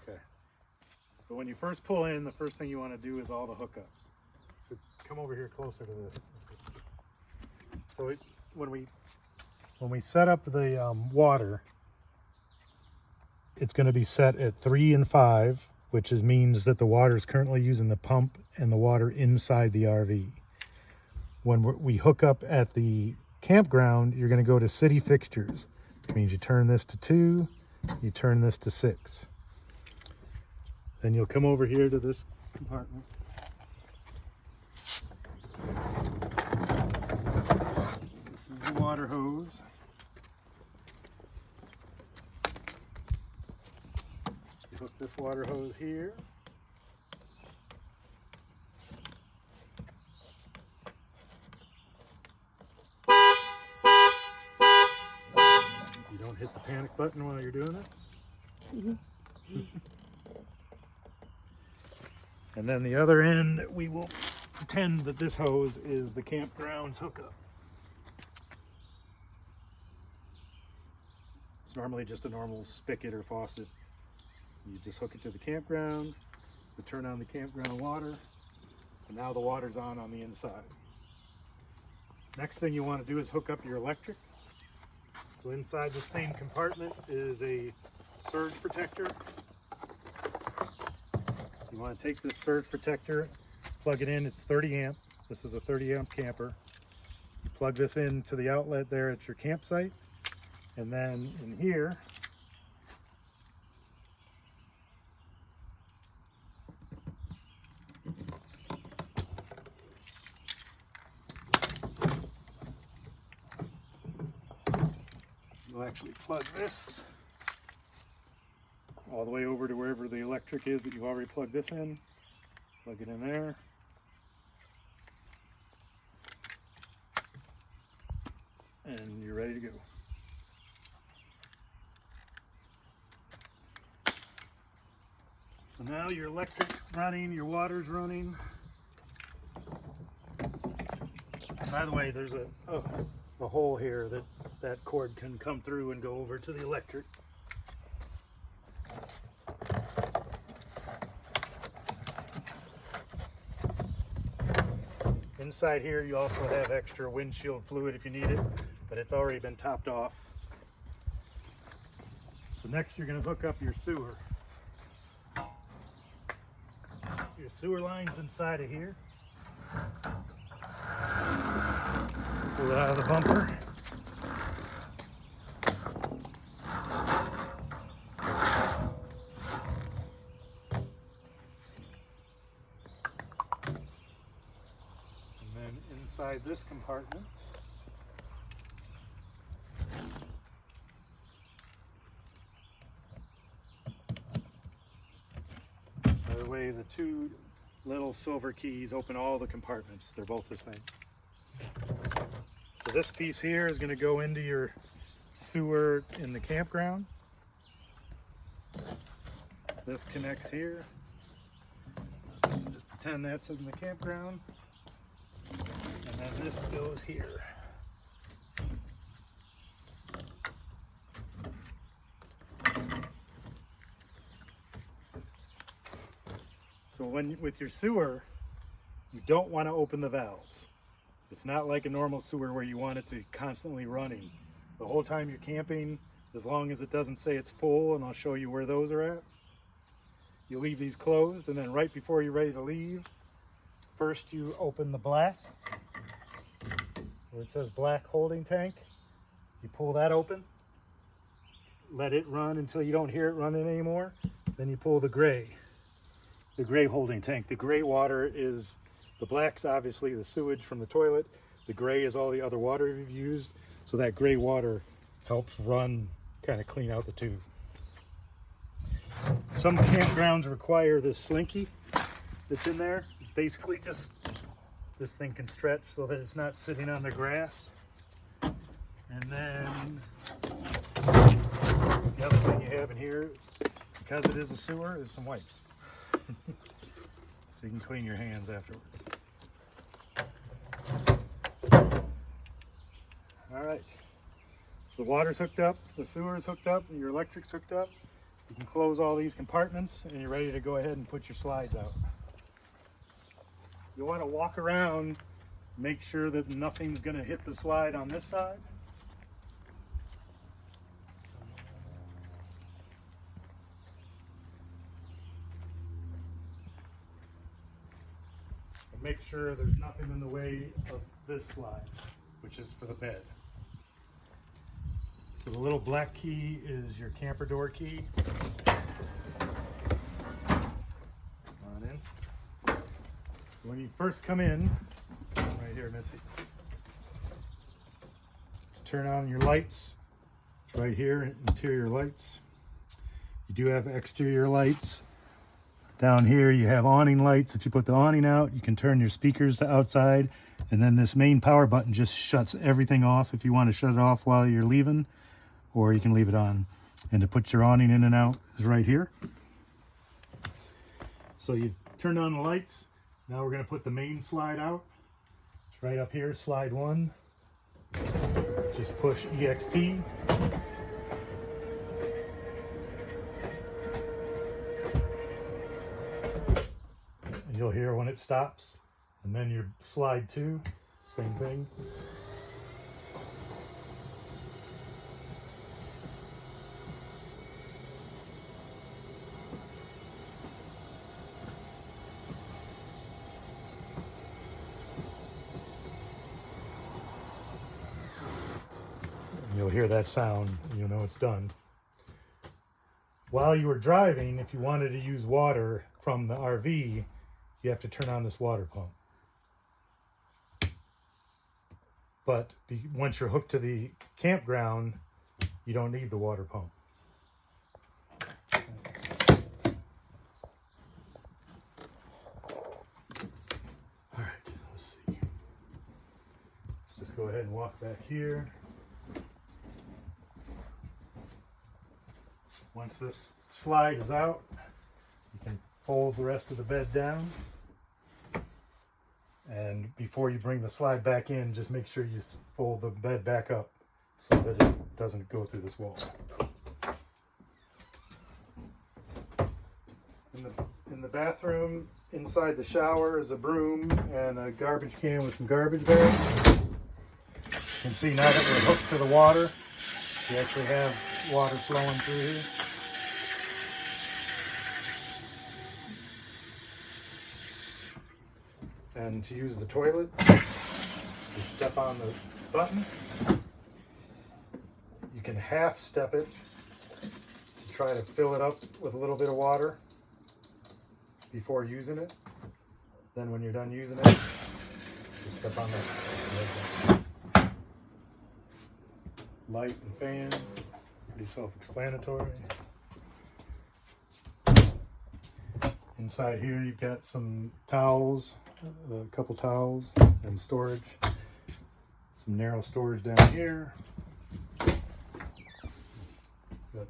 Okay. So when you first pull in, the first thing you want to do is all the hookups. So come over here closer to this. So when we set up the water, it's going to be set at 3 and 5, which means that the water is currently using the pump and the water inside the RV. When we hook up at the campground, you're going to go to city fixtures, which means you turn this to 2, you turn this to 6. Then you'll come over here to this compartment. This is the water hose. You hook this water hose here. You don't hit the panic button while you're doing it. Mm-hmm. And then the other end, we will pretend that this hose is the campground's hookup. It's normally just a normal spigot or faucet. You just hook it to the campground, you turn on the campground water, and now the water's on the inside. Next thing you want to do is hook up your electric. So inside the same compartment is a surge protector. You want to take this surge protector, plug it in. It's 30 amp. This is a 30 amp camper. You plug this into the outlet there at your campsite, and then in here you'll actually plug this all the way over to wherever the electric is that you've already plugged this in. Plug it in there. And you're ready to go. So now your electric's running, your water's running. By the way, there's a hole here that cord can come through and go over to the electric. Inside here you also have extra windshield fluid if you need it, but it's already been topped off. So next you're going to hook up your sewer. Your sewer line's inside of here. Pull it out of the bumper. Inside this compartment by the way, the two little silver keys open all the compartments. They're both the same. So this piece here is going to go into your sewer in the campground. This connects here. So just pretend that's in the campground. And then this goes here. So with your sewer, you don't want to open the valves. It's not like a normal sewer where you want it to constantly running. The whole time you're camping, as long as it doesn't say it's full, and I'll show you where those are at, you leave these closed, and then right before you're ready to leave, first you open the black, where it says black holding tank. You pull that open, let it run until you don't hear it running anymore. Then you pull the gray holding tank. The gray water is, the black's obviously the sewage from the toilet. The gray is all the other water you've used. So that gray water helps run, kind of clean out the tube. Some campgrounds require this slinky that's in there. It's basically just, this thing can stretch so that it's not sitting on the grass. And then the other thing you have in here, because it is a sewer, is some wipes. So you can clean your hands afterwards. All right, so the water's hooked up, the sewer is hooked up, and your electric's hooked up. You can close all these compartments and you're ready to go ahead and put your slides out. You want to walk around, make sure that nothing's going to hit the slide on this side. And make sure there's nothing in the way of this slide, which is for the bed. So the little black key is your camper door key. On in. When you first come in, right here, Missy, turn on your lights. It's right here, interior lights. You do have exterior lights. Down here you have awning lights. If you put the awning out, you can turn your speakers to outside, and then this main power button just shuts everything off if you want to shut it off while you're leaving, or you can leave it on. And to put your awning in and out is right here. So you've turned on the lights. Now we're going to put the main slide out. It's right up here, slide 1. Just push EXT. And you'll hear when it stops. And then your slide 2, same thing. You'll hear that sound, you'll know it's done. While you were driving, if you wanted to use water from the RV, you have to turn on this water pump. But once you're hooked to the campground, you don't need the water pump. All right, let's see. Just go ahead and walk back here. Once this slide is out, you can fold the rest of the bed down. And before you bring the slide back in, just make sure you fold the bed back up so that it doesn't go through this wall. In the bathroom, inside the shower is a broom and a garbage can with some garbage bags. You can see now that we're hooked to the water, we actually have water flowing through here. And to use the toilet, you step on the button. You can half step it to try to fill it up with a little bit of water before using it. Then when you're done using it, you step on the light and fan. Pretty self-explanatory. Inside here you've got some towels, a couple towels and storage. Some narrow storage down here. Got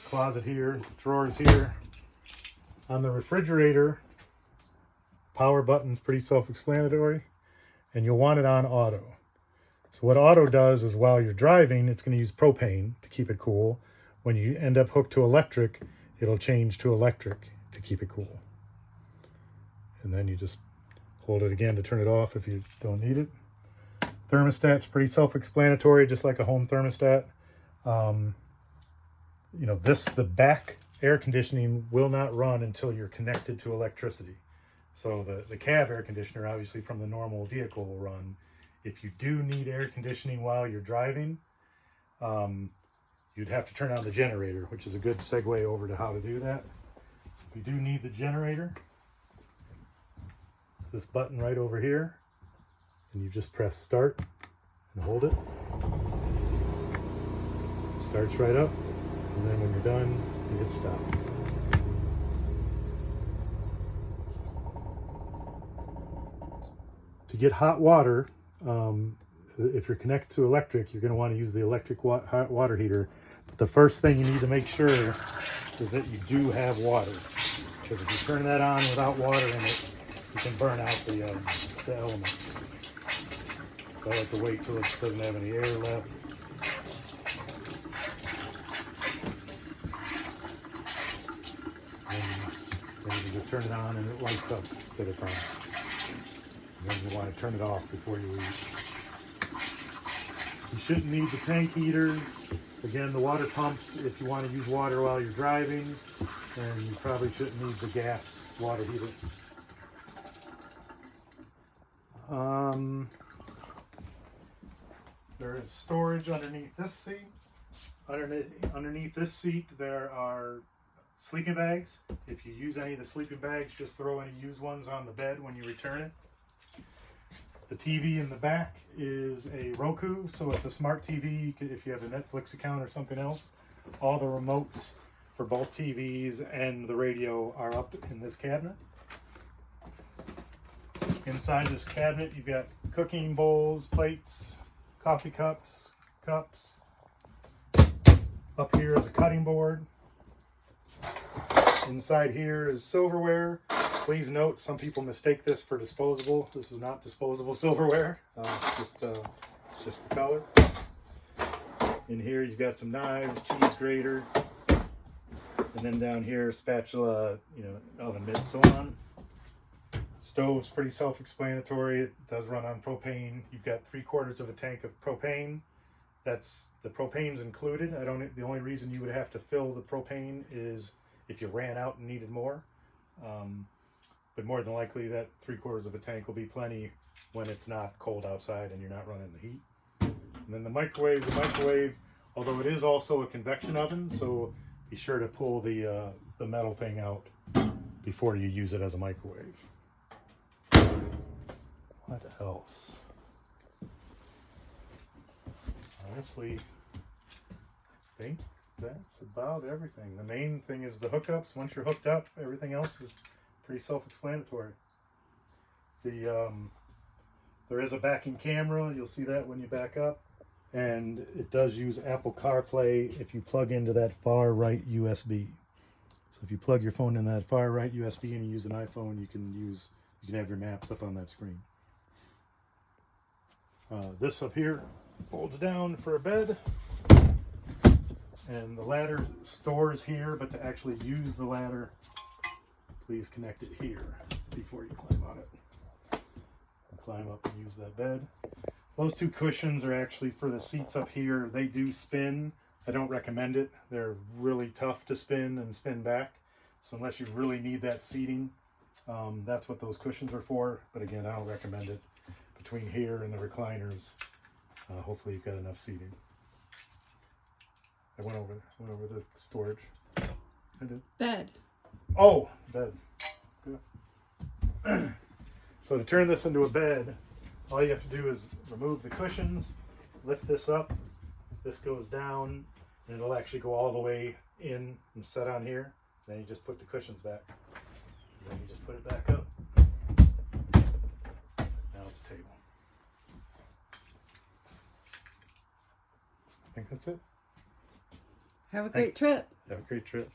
closet here, drawers here. On the refrigerator, power button's pretty self-explanatory, and you'll want it on auto. So what auto does is while you're driving, it's going to use propane to keep it cool. When you end up hooked to electric, it'll change to electric to keep it cool. And then you just hold it again to turn it off if you don't need it. Thermostat's pretty self-explanatory, just like a home thermostat. The back air conditioning will not run until you're connected to electricity. So the cab air conditioner, obviously from the normal vehicle, will run. If you do need air conditioning while you're driving, you'd have to turn on the generator, which is a good segue over to how to do that. So if you do need the generator, it's this button right over here, and you just press start and hold it. Starts right up, and then when you're done, you hit stop. To get hot water, if you're connected to electric, you're going to want to use the electric hot water heater. But the first thing you need to make sure is that you do have water. Because if you turn that on without water in it, you can burn out the element. So I like to wait till it doesn't have any air left. You just turn it on and it lights up that it's on. And then you want to turn it off before you leave. You shouldn't need the tank heaters. Again, the water pumps if you want to use water while you're driving, and you probably shouldn't need the gas water heater. There is storage underneath this seat. Underneath this seat there are sleeping bags. If you use any of the sleeping bags, just throw any used ones on the bed when you return it. The TV in the back is a Roku, so it's a smart TV. If you have a Netflix account or something else, all the remotes for both TVs and the radio are up in this cabinet. Inside this cabinet, you've got cooking bowls, plates, coffee cups. Up here is a cutting board. Inside here is silverware. Please note, some people mistake this for disposable. This is not disposable silverware. It's just the color. In here, you've got some knives, cheese grater, and then down here, spatula, oven mitt, so on. Stove's pretty self-explanatory. It does run on propane. You've got 3/4 of a tank of propane. The propane's included. The only reason you would have to fill the propane is if you ran out and needed more. But more than likely that 3/4 of a tank will be plenty when it's not cold outside and you're not running the heat. And then the microwave, although it is also a convection oven, so be sure to pull the metal thing out before you use it as a microwave. What else? Honestly, I think that's about everything. The main thing is the hookups. Once you're hooked up, everything else is pretty self-explanatory. There is a backing camera. You'll see that when you back up. And it does use Apple CarPlay if you plug into that far right USB. So if you plug your phone in that far right USB and you use an iPhone, you can have your maps up on that screen. This up here folds down for a bed. And the ladder stores here, but to actually use the ladder, please connect it here before you climb on it. Climb up and use that bed. Those 2 cushions are actually for the seats up here. They do spin. I don't recommend it. They're really tough to spin and spin back. So unless you really need that seating, that's what those cushions are for. But again, I don't recommend it. Between here and the recliners, hopefully you've got enough seating. I went over the storage. I did. Bed. Oh, bed. Good. So to turn this into a bed, all you have to do is remove the cushions, lift this up, this goes down, and it'll actually go all the way in and set on here. Then you just put the cushions back. And then you just put it back up. Now it's a table. I think that's it. Have a great trip. Have a great trip.